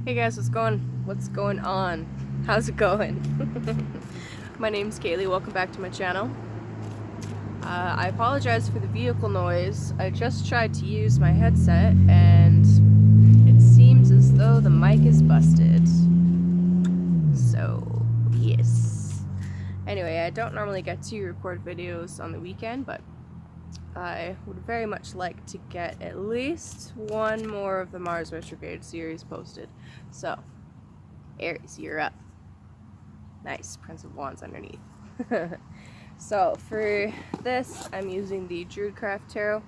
Hey guys, what's going on? How's it going? My name's Kayleigh, welcome back to my channel. I apologize for the vehicle noise. I just tried to use my headset and it seems as though the mic is busted. So, yes. Anyway, I don't normally get to record videos on the weekend, but I would very much like to get at least one more of the Mars Retrograde series posted. So, Aries, you're up. Nice, Prince of Wands underneath. So, for this, I'm using the Druidcraft Tarot.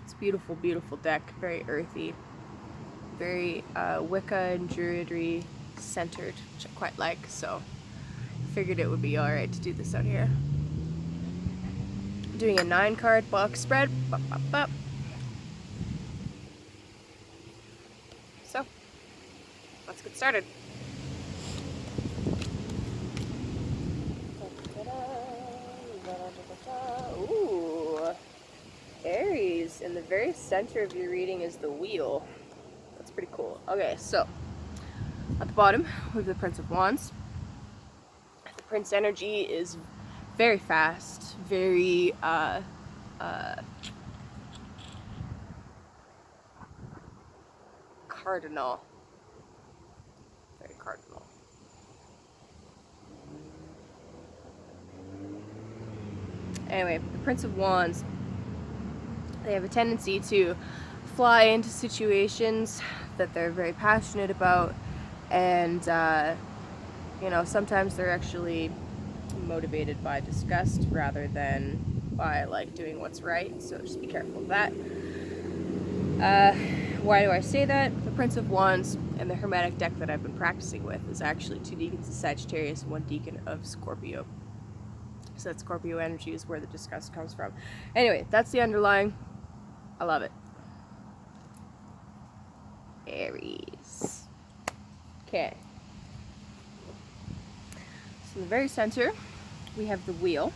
It's a beautiful, beautiful deck, very earthy, very Wicca and Druidry centered, which I quite like, so I figured it would be alright to do this out here. Doing a 9-card box spread. Bop, bop, bop. So, let's get started. Ooh, Aries, in the very center of your reading is the wheel. That's pretty cool. Okay, so at the bottom we have the Prince of Wands. The Prince energy is very fast, very cardinal. Very cardinal. Anyway, the Prince of Wands, they have a tendency to fly into situations that they're very passionate about, and you know, sometimes they're actually motivated by disgust rather than by like doing what's right, so just be careful of that. Why do I say that? The Prince of Wands and the Hermetic deck that I've been practicing with is actually 2 deacons of Sagittarius and 1 deacon of Scorpio. So that Scorpio energy is where the disgust comes from. Anyway, that's the underlying. I love it. Aries. Okay. So in the very center, we have the wheel.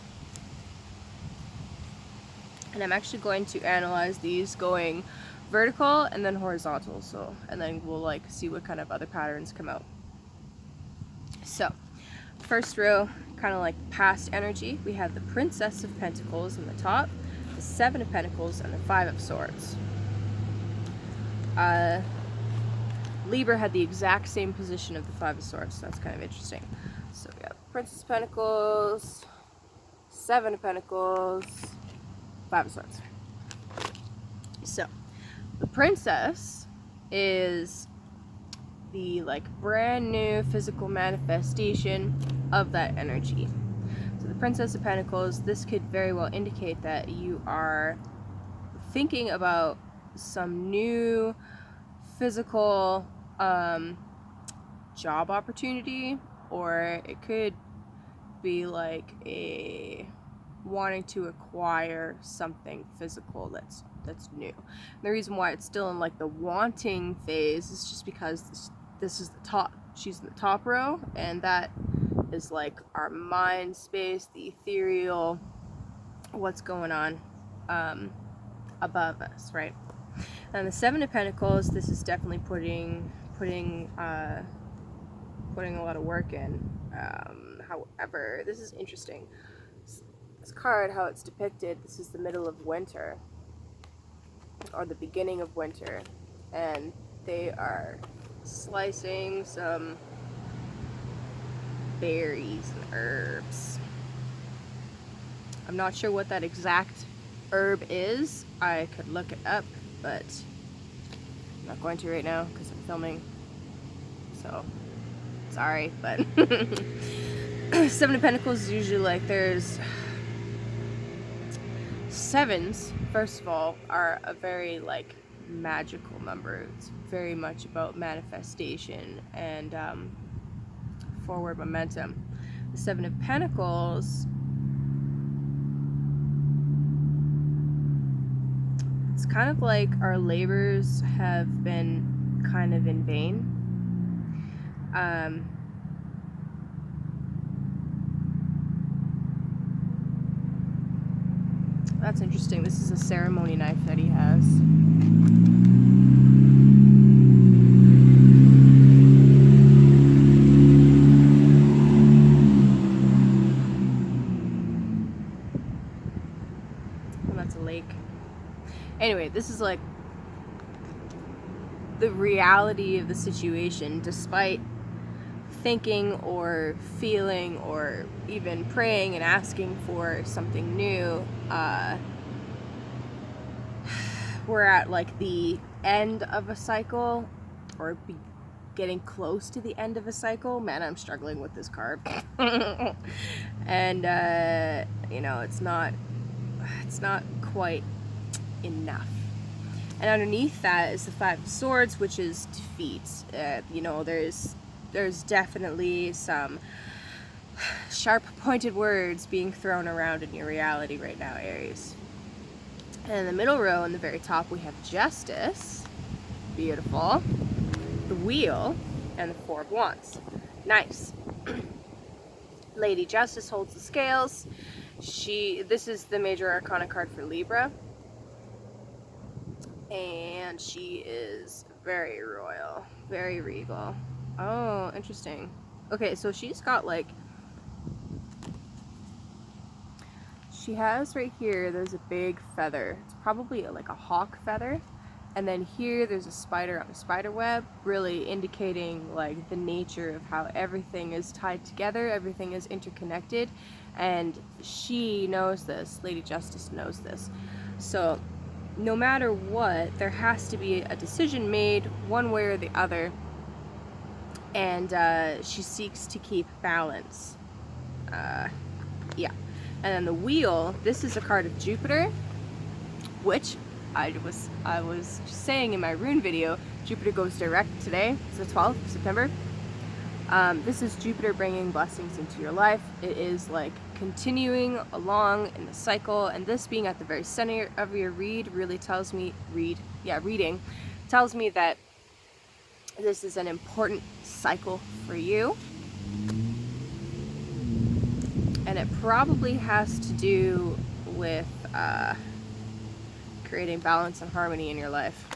And I'm actually going to analyze these going vertical and then horizontal. So, and then we'll like see what kind of other patterns come out. So, first row, kind of like past energy, we have the Princess of Pentacles in the top, the 7 of Pentacles, and the 5 of Swords. Libra had the exact same position of the 5 of Swords, so that's kind of interesting. So we have Princess of Pentacles, 7 of Pentacles, 5 of Swords. So, the Princess is the like brand new physical manifestation of that energy. So the Princess of Pentacles, this could very well indicate that you are thinking about some new physical job opportunity, or it could be like a wanting to acquire something physical that's new. And the reason why it's still in like the wanting phase is just because this is the top, she's in the top row, and that is like our mind space, the ethereal, what's going on above us, right? And the 7 of Pentacles, this is definitely putting a lot of work in. However, this is interesting. This card, how it's depicted, this is the middle of winter, or the beginning of winter, and they are slicing some berries and herbs. I'm not sure what that exact herb is. I could look it up, but I'm not going to right now because I'm filming, so sorry, but 7 of Pentacles is usually like, there's 7s, first of all, are a very like magical number. It's very much about manifestation and forward momentum. The 7 of Pentacles, it's kind of like our labors have been kind of in vain. That's interesting. This is a ceremony knife that he has. the reality of the situation, despite thinking or feeling or even praying and asking for something new. We're at like the end of a cycle, or getting close to the end of a cycle. Man, I'm struggling with this card. And you know, it's not quite enough. And underneath that is the Five of Swords, which is defeat. You know, there's definitely some sharp pointed words being thrown around in your reality right now, Aries. And in the middle row, in the very top, we have Justice. Beautiful. The Wheel, and the Four of Wands. Nice. Lady Justice holds the scales. This is the major arcana card for Libra. And she is very royal, very regal. Oh, interesting. Okay, so she's got like, she has right here, there's a big feather. It's probably like a hawk feather. And then here there's a spider on a spider web, really indicating like the nature of how everything is tied together, everything is interconnected. And she knows this, Lady Justice knows this. So no matter what, there has to be a decision made one way or the other. And she seeks to keep balance. Yeah. And then the Wheel, this is a card of Jupiter, which I was just saying in my rune video, Jupiter goes direct today. It's the 12th of September. This is Jupiter bringing blessings into your life. It is like continuing along in the cycle, and this being at the very center of your reading tells me that this is an important cycle for you. And it probably has to do with creating balance and harmony in your life.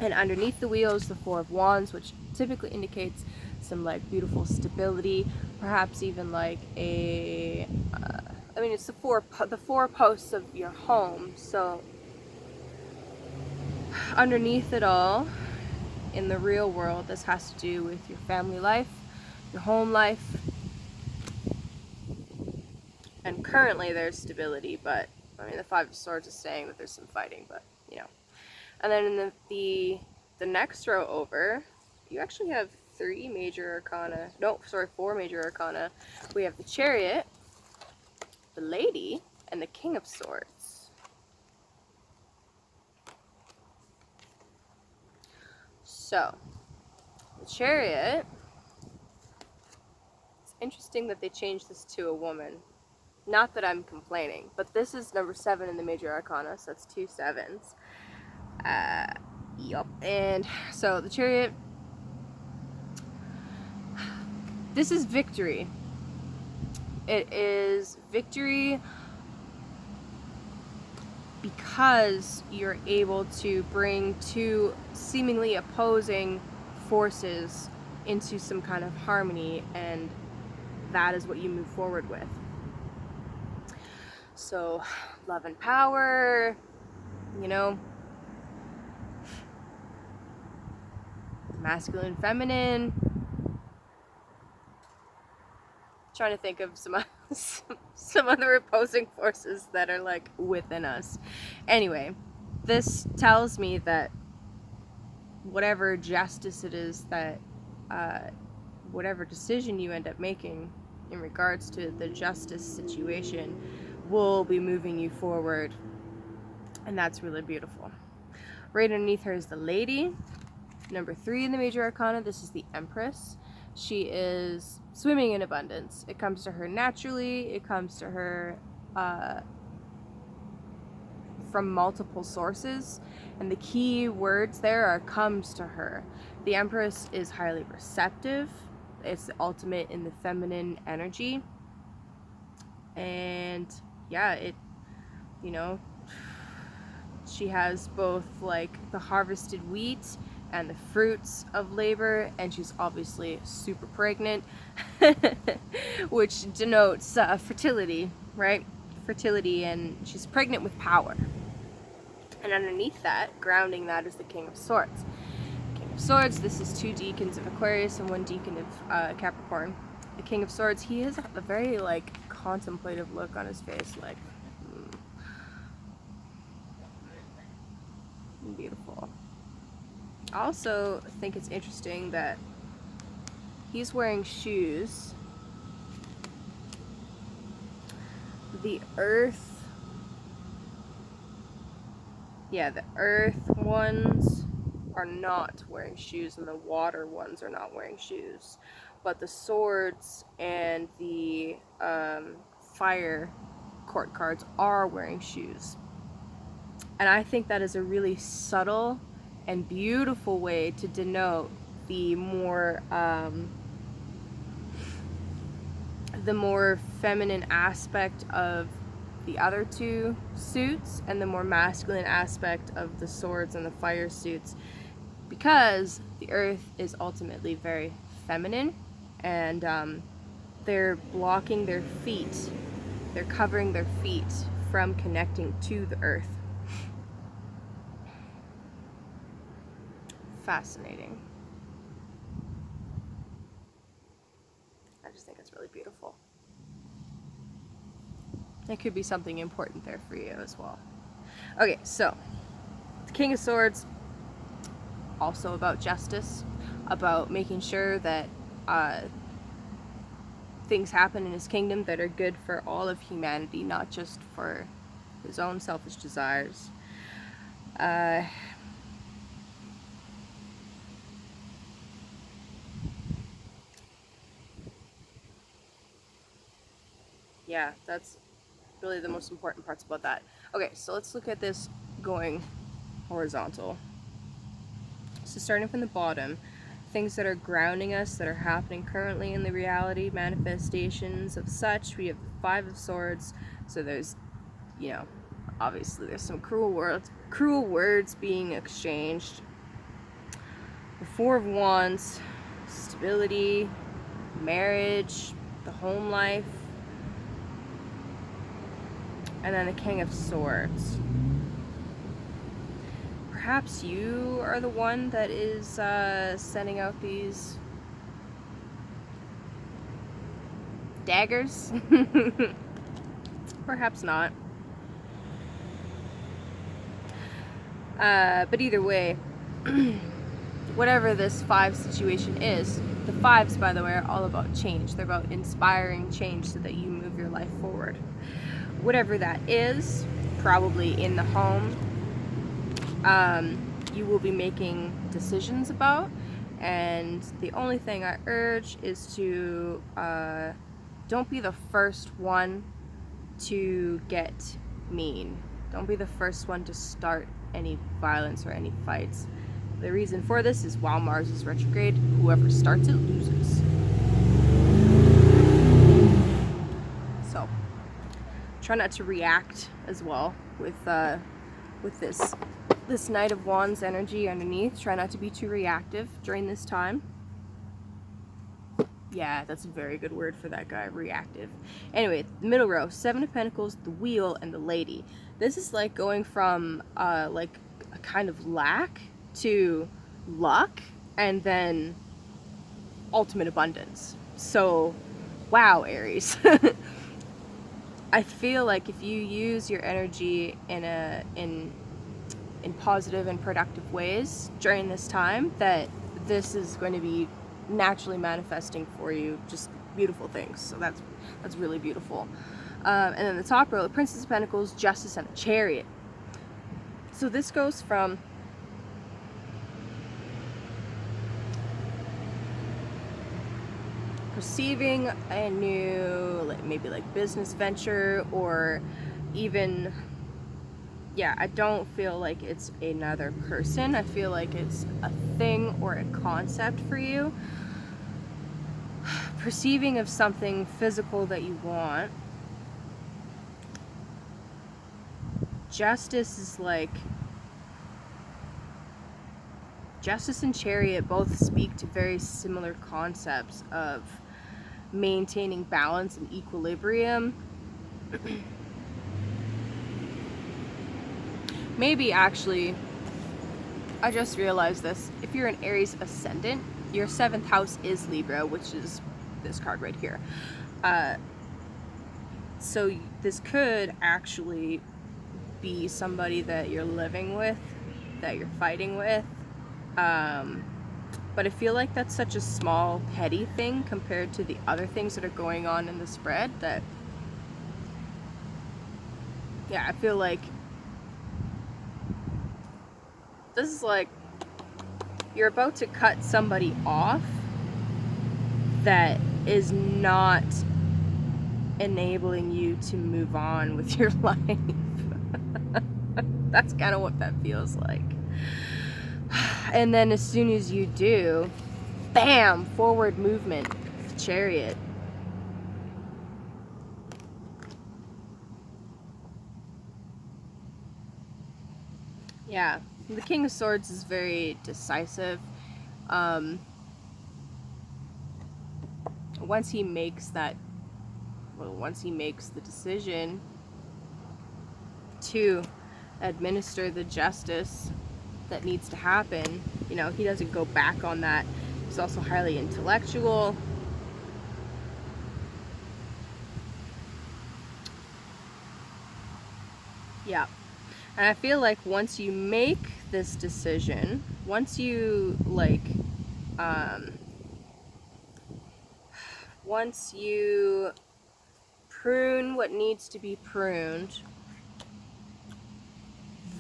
And underneath the Wheel is the Four of Wands, which typically indicates some like beautiful stability, perhaps even like a I mean, it's the four posts of your home. So underneath it all, in the real world, this has to do with your family life, your home life. And currently there's stability, but I mean, the Five of Swords is saying that there's some fighting, but you know. And then in the next row over, you actually have four major arcana. We have the Chariot, the Lady, and the King of Swords. So, the Chariot, it's interesting that they changed this to a woman. Not that I'm complaining, but this is number 7 in the major arcana, so that's 2 sevens. Yup. And so the Chariot, this is victory. It is victory because you're able to bring two seemingly opposing forces into some kind of harmony, and that is what you move forward with. So, love and power, you know, masculine, feminine. Trying to think of some other opposing forces that are like within us. Anyway, this tells me that whatever justice it is that, whatever decision you end up making in regards to the justice situation will be moving you forward, and that's really beautiful. Right underneath her is the Lady, number 3 in the major arcana. This is the Empress. She is swimming in abundance. It comes to her naturally. It comes to her from multiple sources, and the key words there are comes to her. The Empress is highly receptive. It's the ultimate in the feminine energy, and yeah, it, you know, she has both like the harvested wheat and the fruits of labor, and she's obviously super pregnant, which denotes fertility, right? Fertility, and she's pregnant with power. And underneath that, grounding that, is the King of Swords. of Swords, this is 2 Deacons of Aquarius and 1 Deacon of Capricorn. The King of Swords, he has a very like contemplative look on his face, like beautiful. I also think it's interesting that he's wearing shoes. The earth, yeah, the earth ones are not wearing shoes and the water ones are not wearing shoes. But the swords and the fire court cards are wearing shoes. And I think that is a really subtle and beautiful way to denote the more feminine aspect of the other 2 suits and the more masculine aspect of the swords and the fire suits, because the earth is ultimately very feminine, and they're blocking their feet, they're covering their feet from connecting to the earth. Fascinating. I just think it's really beautiful. It could be something important there for you as well. Okay, so the King of Swords, also about justice, about making sure that things happen in his kingdom that are good for all of humanity, not just for his own selfish desires. Yeah, that's really the most important parts about that. Okay, so let's look at this going horizontal. So starting from the bottom, things that are grounding us, that are happening currently in the reality, manifestations of such. We have the 5 of Swords, so there's, you know, obviously there's some cruel words being exchanged. The 4 of Wands, stability, marriage, the home life, and then the King of Swords. Perhaps you are the one that is sending out these daggers. Perhaps not. But either way, whatever this 5 situation is, the 5s, by the way, are all about change. They're about inspiring change so that you move your life forward. Whatever that is, probably in the home, you will be making decisions about, and the only thing I urge is to don't be the first one to get mean. Don't be the first one to start any violence or any fights. The reason for this is while Mars is retrograde, whoever starts it loses. So try not to react as well with this Knight of Wands energy underneath. Try not to be too reactive during this time. Yeah, that's a very good word for that guy, reactive. Anyway, the middle row, 7 of Pentacles, the Wheel, and the Lady. This is like going from like a kind of lack to luck, and then ultimate abundance. So, wow, Aries. I feel like if you use your energy in positive and productive ways during this time, that this is going to be naturally manifesting for you just beautiful things. So that's really beautiful. And then the top row, the Princess of Pentacles, Justice, and the Chariot. So this goes from perceiving a new, maybe like business venture, or even, yeah, I don't feel like it's another person. I feel like it's a thing or a concept for you. Perceiving of something physical that you want. Justice is like, Justice and Chariot both speak to very similar concepts of maintaining balance and equilibrium. Maybe actually, I just realized this. if you're an Aries ascendant, your 7th house is Libra, which is this card right here. So this could actually be somebody that you're living with, that you're fighting with. But I feel like that's such a small, petty thing compared to the other things that are going on in the spread that, yeah, I feel like this is like you're about to cut somebody off that is not enabling you to move on with your life. That's kind of what that feels like. And then as soon as you do, bam, forward movement, Chariot. Yeah, the King of Swords is very decisive. Once he makes the decision to administer the justice that needs to happen, you know, he doesn't go back on that. He's also highly intellectual. Yeah. And I feel like once you make this decision, once you once you prune what needs to be pruned,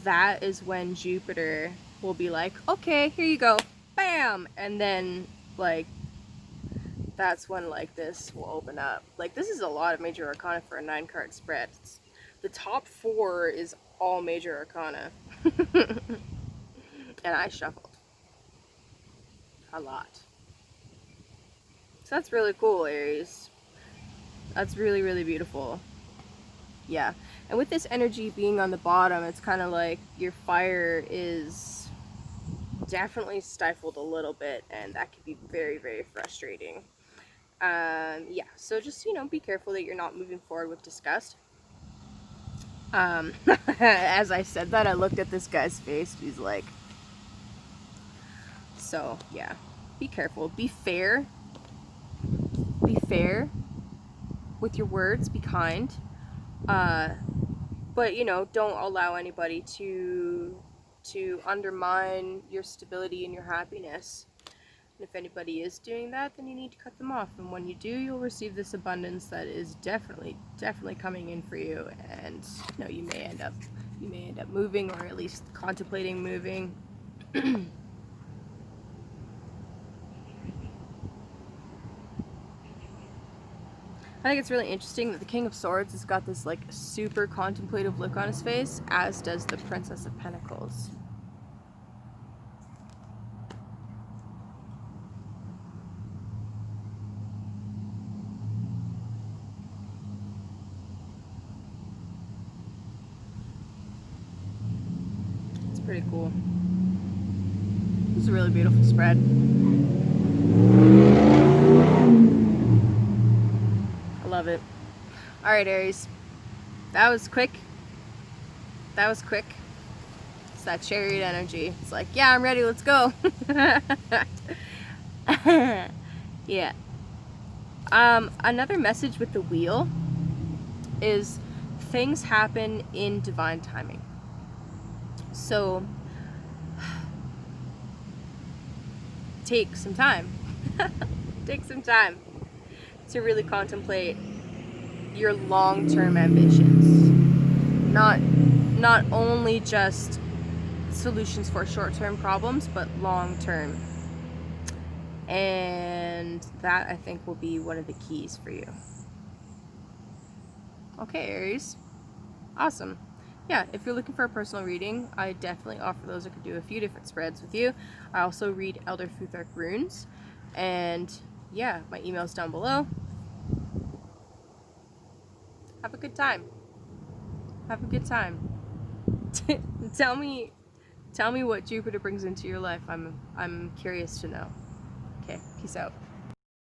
that is when Jupiter will be like, okay, here you go, bam, and then like that's when like this will open up. Like this is a lot of major arcana for a 9-card spread. The top 4 is all major arcana. And I shuffled a lot. So that's really cool, Aries. That's really, really beautiful. Yeah. And with this energy being on the bottom, it's kind of like your fire is definitely stifled a little bit, and that can be very, very frustrating. Yeah, so just, you know, be careful that you're not moving forward with disgust. As I said that, I looked at this guy's face. He's like, so yeah, be careful, be fair with your words, be kind, but you know, don't allow anybody to undermine your stability and your happiness. And if anybody is doing that, then you need to cut them off. And when you do, you'll receive this abundance that is definitely coming in for you. And you know, you may end up moving, or at least contemplating moving. I think it's really interesting that the King of Swords has got this like super contemplative look on his face, as does the Princess of Pentacles. It's pretty cool. This is a really beautiful spread. I love it. All right, Aries. That was quick. It's that Chariot energy. It's like, yeah, I'm ready. Let's go. Yeah. Another message with the wheel is things happen in divine timing. So take some time. Take some time to really contemplate your long-term ambitions. Not only just solutions for short-term problems, but long-term. And that, I think, will be one of the keys for you. Okay, Aries. Awesome. Yeah, if you're looking for a personal reading, I definitely offer those. I could do a few different spreads with you. I also read Elder Futhark runes. And yeah, my email's down below. Have a good time. Have a good time. Tell me what Jupiter brings into your life. I'm curious to know. Okay, peace out.